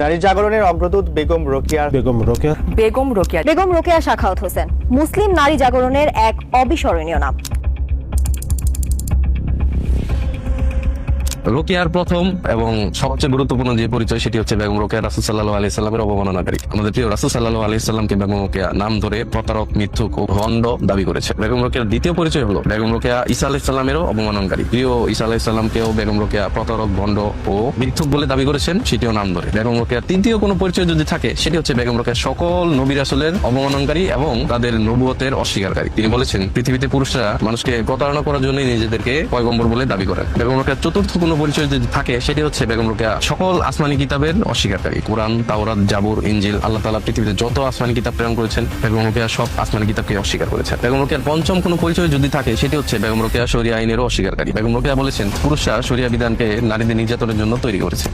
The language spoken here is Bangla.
নারী জাগরণের অগ্রদূত বেগম রোকেয়া সাখাওয়াত হোসেন মুসলিম নারী জাগরণের এক অবিস্মরণীয় নাম। রোকেয়ার প্রথম এবং সবচেয়ে গুরুত্বপূর্ণ যে পরিচয় সেটি হচ্ছে বেগম রোকেয়া রাসূল সাল্লাল্লাহু আলাইহি সাল্লামের অবমাননাকারী। আমাদের প্রিয় রাসূল সাল্লাল্লাহু আলাইহি সাল্লামকে বেগম রোকেয়া নাম ধরে প্রতারক, মিথ্যুক ও ভণ্ড দাবি করেছে। বেগম রোকেয়ার দ্বিতীয় পরিচয় হলো বেগম রোকেয়া ঈসা আলাইহিস সালামেরও অবমাননকারী। প্রিয় ঈসা আলাইহিস সালামকেও বেগম রোকেয়া প্রতারক, ভণ্ড ও মিথ্যুক বলে দাবি করেছেন, সেটিও নাম ধরে। বেগম রোকেয়ার তৃতীয় কোনো পরিচয় যদি থাকে সেটি হচ্ছে বেগম রোকেয়া সকল নবী রাসূলের অবমাননকারী এবং তাদের নবুয়তের অস্বীকারী। তিনি বলেছেন পৃথিবীতে পুরুষরা মানুষকে প্রতারণা করার জন্যই নিজেদেরকে পয়গম্বর বলে দাবি করেন। বেগম রোকেয়ার চতুর্থ কোনো পরিচয় যদি থাকে সেটি হচ্ছে বেগম রোকেয়া সকল আসমানি কিতাবের অস্বীকারী। কুরআন, তাওরাত, জাবুর, ইনজিল, আল্লাহ তাআলা পৃথিবীতে যত আসমানি কিতাব প্রেরণ করেছেন বেগম রোকেয়া সব আসমানি কিতাবকে অস্বীকার করেছেন। বেগম রোকেয়ার পঞ্চম কোনো পরিচয় যদি থাকে সেটি হচ্ছে বেগম রোকেয়া শরিয়া আইনেরও অস্বীকারী। বেগম রোকেয়া বলেছেন পুরুষরা শরিয়া বিধানকে নারীদের নির্যাতনের জন্য তৈরি করেছে।